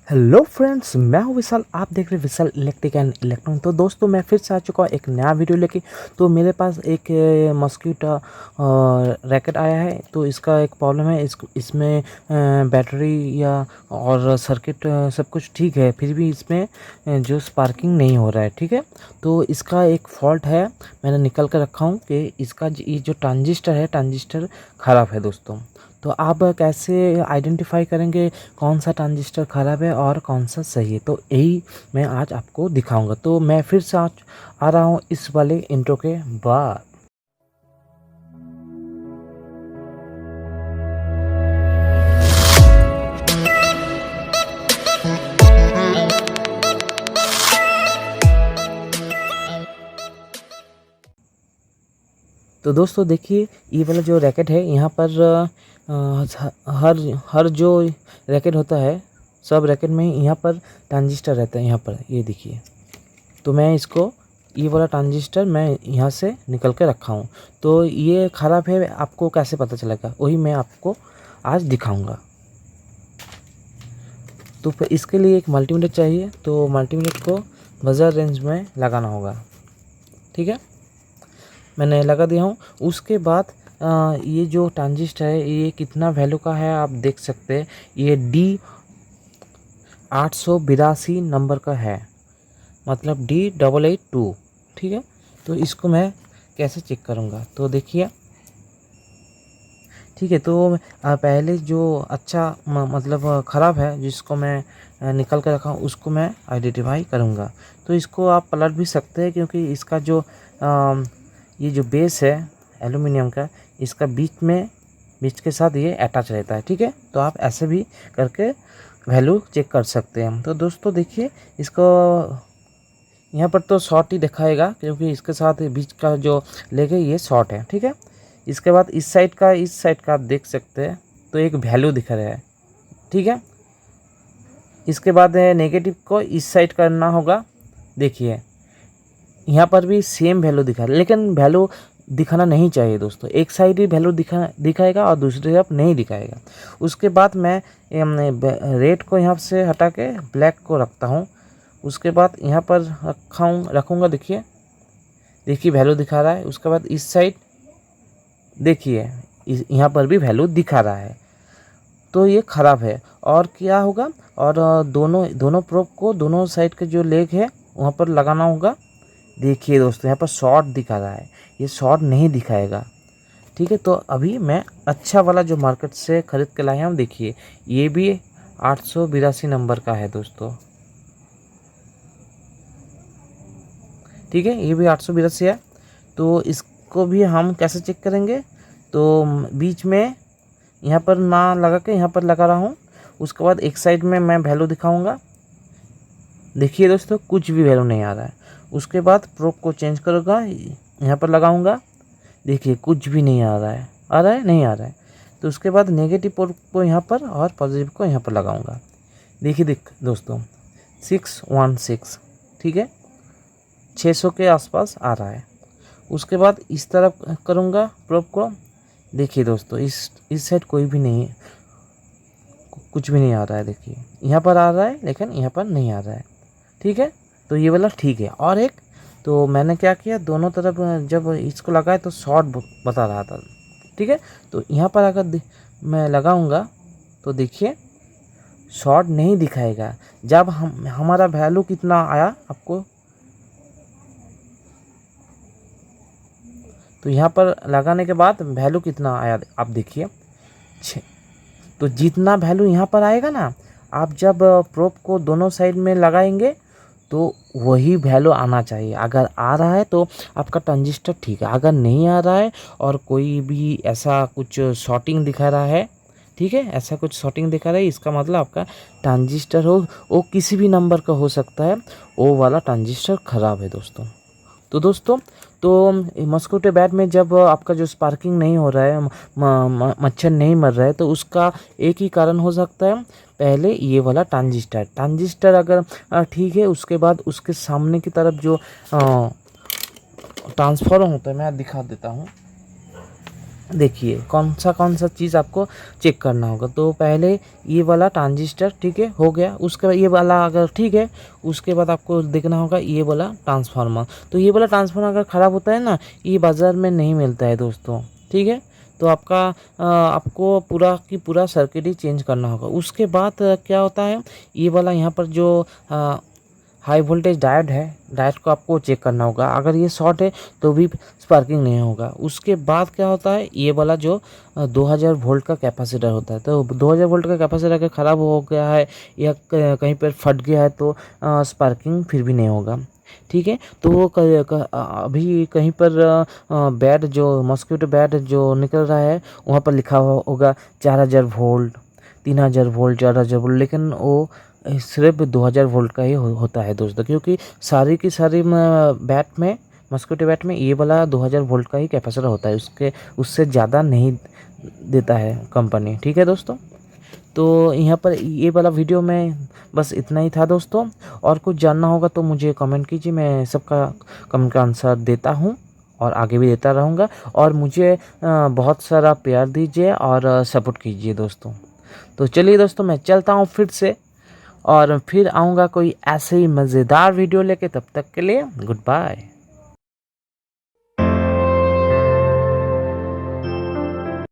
Hello friends, मैं हूं विशाल। आप देख रहे हैं विशाल इलेक्ट्रिक एंड इलेक्ट्रॉनिक। तो दोस्तों, मैं फिर से आ चुका हूं एक नया वीडियो लेके। तो मेरे पास एक मस्क्यूटो रैकेट आया है। तो इसका एक प्रॉब्लम है, इसमें बैटरी या और सर्किट सब कुछ ठीक है, फिर भी इसमें जो स्पार्किंग नहीं हो रहा है। ठीक है, तो इसका एक फॉल्ट है। मैंने निकल कर रखा हूँ कि इसका ये जो ट्रांजिस्टर ख़राब है दोस्तों। तो आप कैसे आइडेंटिफाई करेंगे कौन सा ट्रांजिस्टर ख़राब है और कौन सा सही है, तो यही मैं आज आपको दिखाऊंगा। तो मैं फिर से आज आ रहा हूँ इस वाले इंट्रो के बाद। तो दोस्तों देखिए, ये वाला जो रैकेट है, यहाँ पर हर हर जो रैकेट होता है, सब रैकेट में यहाँ पर ट्रांजिस्टर रहता है। यहाँ पर ये देखिए, तो मैं इसको ये वाला ट्रांजिस्टर मैं यहाँ से निकल के रखा हूँ। तो ये ख़राब है, आपको कैसे पता चलेगा, वही मैं आपको आज दिखाऊंगा। तो फिर इसके लिए एक मल्टीमीटर चाहिए। तो मल्टीमीटर को बजर रेंज में लगाना होगा। ठीक है, मैंने लगा दिया हूँ। उसके बाद ये जो ट्रांजिस्टर है, ये कितना वैल्यू का है आप देख सकते हैं। ये D882 नंबर का है, मतलब D882। ठीक है, तो इसको मैं कैसे चेक करूँगा, तो देखिए। ठीक है, तो पहले जो अच्छा मतलब ख़राब है, जिसको मैं निकल कर रखा हूँ, उसको मैं आइडेंटिफाई करूँगा। तो इसको आप पलट भी सकते हैं, क्योंकि इसका जो ये जो बेस है एल्युमिनियम का, इसका बीच के साथ ये अटैच रहता है। ठीक है, तो आप ऐसे भी करके वैल्यू चेक कर सकते हैं। तो दोस्तों देखिए, इसको यहाँ पर तो शॉर्ट ही दिखाएगा, क्योंकि इसके साथ बीच का जो लेग है ये शॉर्ट है। ठीक है, इसके बाद इस साइड का आप देख सकते हैं, तो एक वैल्यू दिखा रहा है। ठीक है, इसके बाद नेगेटिव को इस साइड करना होगा। देखिए, यहाँ पर भी सेम वैल्यू दिखा रहा है, लेकिन वैल्यू दिखाना नहीं चाहिए दोस्तों। एक साइड ही वैल्यू दिखाएगा और दूसरी तरफ नहीं दिखाएगा। उसके बाद मैं रेड को यहाँ से हटा के ब्लैक को रखता हूँ। उसके बाद यहाँ पर रखूँगा। देखिए वैल्यू दिखा रहा है। उसके बाद इस साइड देखिए, यहाँ पर भी वैल्यू दिखा रहा है। तो ये ख़राब है। और क्या होगा, और दोनों प्रोब को दोनों साइड के जो लेग है वहाँ पर लगाना होगा। देखिए दोस्तों, यहाँ पर शॉर्ट दिखा रहा है, ये शॉर्ट नहीं दिखाएगा। ठीक है, तो अभी मैं अच्छा वाला जो मार्केट से ख़रीद के लाया हूँ, देखिए ये भी 882 नंबर का है दोस्तों। ठीक है, ये भी 882 है। तो इसको भी हम कैसे चेक करेंगे, तो बीच में यहाँ पर ना लगा के यहाँ पर लगा रहा हूँ। उसके बाद एक साइड में मैं वैल्यू दिखाऊंगा। देखिए दोस्तों, कुछ भी वैल्यू नहीं आ रहा है। उसके बाद प्रोब को चेंज करूँगा, यहाँ पर लगाऊंगा। देखिए कुछ भी नहीं आ रहा है, नहीं आ रहा है। तो उसके बाद नेगेटिव प्रोब को यहाँ पर और पॉजिटिव को यहाँ पर लगाऊंगा। देखिए दोस्तों, 616। ठीक है, 600 के आसपास आ रहा है। उसके बाद इस तरफ करूँगा प्रोब को। देखिए दोस्तों, इस साइड कोई भी नहीं, कुछ भी नहीं आ रहा है। देखिए यहाँ पर आ रहा है, लेकिन यहाँ पर नहीं आ रहा है। ठीक है, तो ये वाला ठीक है। और एक, तो मैंने क्या किया, दोनों तरफ जब इसको लगाए तो शॉर्ट बता रहा था। ठीक है, तो यहाँ पर अगर मैं लगाऊंगा तो देखिए शॉर्ट नहीं दिखाएगा। जब हमारा वैल्यू कितना आया आपको, तो यहाँ पर लगाने के बाद वैल्यू कितना आया आप देखिए, 6। तो जितना वैल्यू यहाँ पर आएगा ना, आप जब प्रोब को दोनों साइड में लगाएंगे तो वही वैल्यू आना चाहिए। अगर आ रहा है तो आपका ट्रांजिस्टर ठीक है, अगर नहीं आ रहा है और कोई भी ऐसा कुछ शॉर्टिंग दिखा रहा है, ठीक है, ऐसा कुछ शॉर्टिंग दिखा रहा है, इसका मतलब आपका ट्रांजिस्टर वो किसी भी नंबर का हो सकता है, वो वाला ट्रांजिस्टर ख़राब है दोस्तों। तो दोस्तों, तो मस्क्यूटो बैट में जब आपका जो स्पार्किंग नहीं हो रहा है, मच्छर नहीं मर रहा है, तो उसका एक ही कारण हो सकता है, पहले ये वाला ट्रांजिस्टर अगर ठीक है, उसके बाद उसके सामने की तरफ जो ट्रांसफार्मर होता है, मैं दिखा देता हूँ। देखिए कौन सा चीज़ आपको चेक करना होगा। तो पहले ये वाला ट्रांजिस्टर ठीक है हो गया, उसके बाद ये वाला अगर ठीक है, उसके बाद आपको देखना होगा ये वाला ट्रांसफार्मर। तो ये वाला ट्रांसफार्मर अगर ख़राब होता है ना, ये बाज़ार में नहीं मिलता है दोस्तों, ठीक है। तो आपको पूरा की पूरा सर्किट ही चेंज करना होगा। उसके बाद क्या होता है, ये वाला यहाँ पर जो हाई वोल्टेज डायोड है, डायोड को आपको चेक करना होगा। अगर ये शॉर्ट है तो भी स्पार्किंग नहीं होगा। उसके बाद क्या होता है, ये वाला जो 2000 वोल्ट का कैपेसिटर होता है। तो 2000 वोल्ट का कैपेसिटर अगर ख़राब हो गया है या कहीं पर फट गया है तो स्पार्किंग फिर भी नहीं होगा, ठीक है। तो वो अभी कहीं पर बैट जो मॉस्किटो बैट जो निकल रहा है, वहाँ पर लिखा हुआ होगा 4000 वोल्ट, 3000 वोल्ट, 4000 वोल्ट, लेकिन वो सिर्फ 2000 वोल्ट का ही होता है दोस्तों, क्योंकि सारी की सारी बैट में मॉस्किटो बैट में ये वाला 2000 वोल्ट का ही कैपेसिटर होता है, उससे ज़्यादा नहीं देता है कंपनी, ठीक है दोस्तों। तो यहाँ पर ये वाला वीडियो में बस इतना ही था दोस्तों। और कुछ जानना होगा तो मुझे कमेंट कीजिए, मैं सबका कमेंट का आंसर देता हूँ और आगे भी देता रहूँगा। और मुझे बहुत सारा प्यार दीजिए और सपोर्ट कीजिए दोस्तों। तो चलिए दोस्तों, मैं चलता हूँ फिर से, और फिर आऊँगा कोई ऐसे ही मज़ेदार वीडियो लेके। तब तक के लिए गुड बाय।